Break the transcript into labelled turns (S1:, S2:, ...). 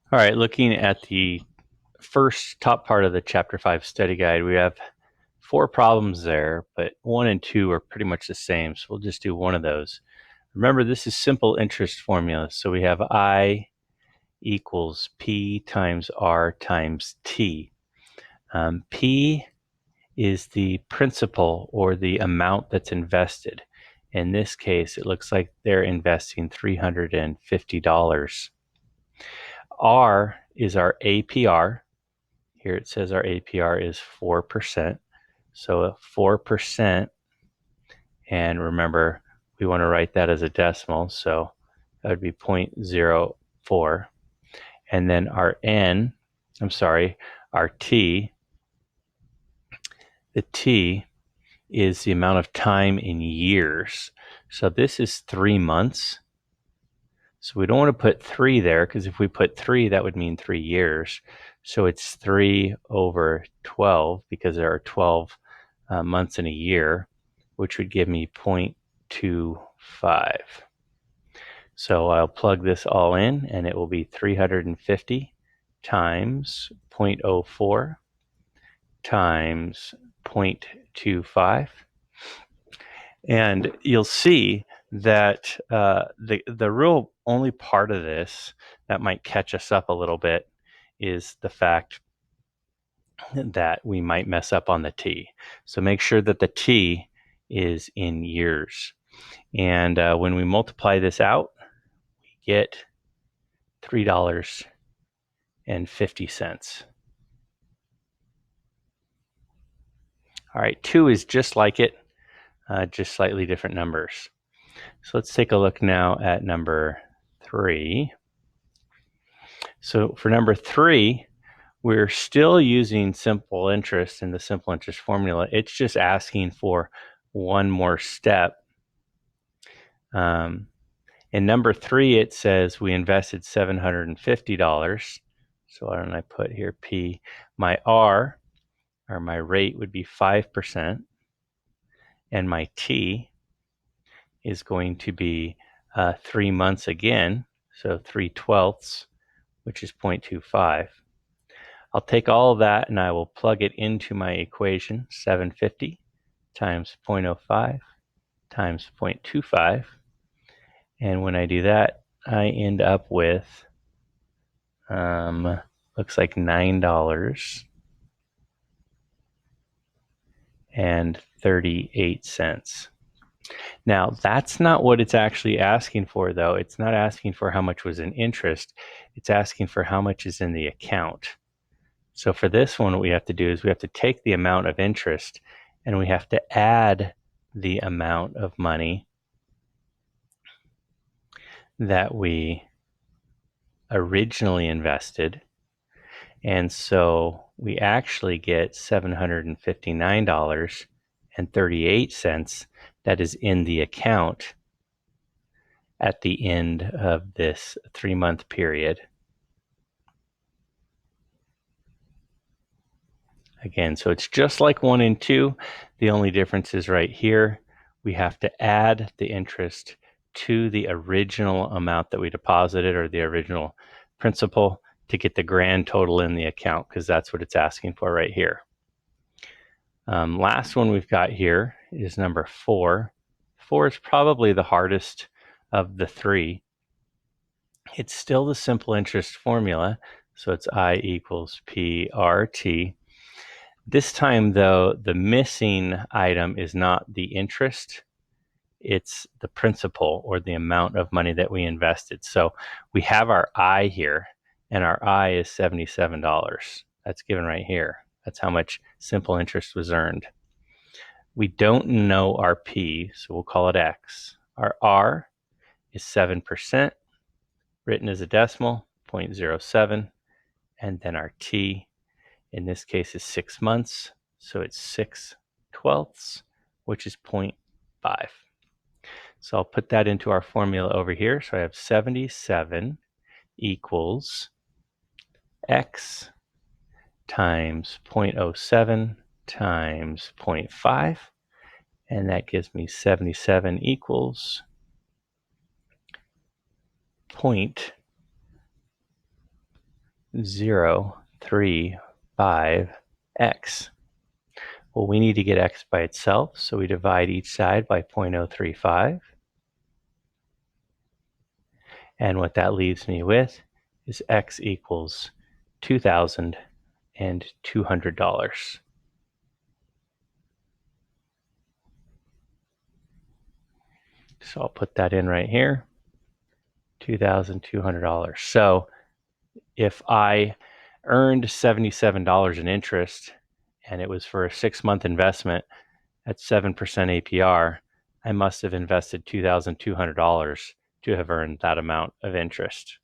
S1: All right, looking at the first top part of the Chapter 5 study guide, we have 4 problems there, but 1 and 2 are pretty much the same, so we'll just do one of those. Remember, this is simple interest formula, so we have I equals P times R times T. P is the principal or the amount that's invested. In this case, it looks like they're investing $350. R is our APR. Here it says our APR is 4%. So 4%, and remember, we want to write that as a decimal, so that would be 0.04. And then our our T, the T is the amount of time in years. So this is 3 months. So we don't want to put 3 there, because if we put 3, that would mean 3 years. So it's 3 over 12, because there are 12 months in a year, which would give me 0.25. So I'll plug this all in, and it will be 350 times 0.04 times 0.25. And you'll see that the real only part of this that might catch us up a little bit is the fact that we might mess up on the T. So make sure that the T is in years. And when we multiply this out, we get $3.50. All right, 2 is just like it, just slightly different numbers. So let's take a look now at number 3. So for number 3, we're still using simple interest in the simple interest formula. It's just asking for one more step. In number 3, it says we invested $750. So why don't I put here P? My R, or my rate, would be 5%. And my T is going to be 3 months again, so 3/12, which is 0.25. I'll take all of that and I will plug it into my equation, 750 times 0.05 times 0.25. And when I do that, I end up with, looks like $9.38. Now, that's not what it's actually asking for, though. It's not asking for how much was in interest. It's asking for how much is in the account. So for this one, what we have to do is we have to take the amount of interest and we have to add the amount of money that we originally invested. And so we actually get $759.38 that is in the account at the end of this 3-month period. Again, so it's just like 1 and 2. The only difference is right here. We have to add the interest to the original amount that we deposited, or the original principal, to get the grand total in the account, because that's what it's asking for right here. Last one we've got here is number 4. 4 is probably the hardest of the 3. It's still the simple interest formula, so it's I equals PRT. This time, though, the missing item is not the interest, it's the principal, or the amount of money that we invested. So we have our I here, and our I is $77. That's given right here. That's how much simple interest was earned. We don't know our P, so we'll call it X. Our R is 7%, written as a decimal, 0.07, and then our T, in this case, is 6 months, so it's 6/12, which is 0.5. So I'll put that into our formula over here. So I have 77 equals X times 0.07 times 0.5, and that gives me 77 equals 0.5. 0.035x. Well, we need to get x by itself, so we divide each side by 0.035. And what that leaves me with is x equals $2,200. So I'll put that in right here, $2,200. So if I earned $77 in interest and it was for a 6-month investment at 7% APR, I must have invested $2,200 to have earned that amount of interest.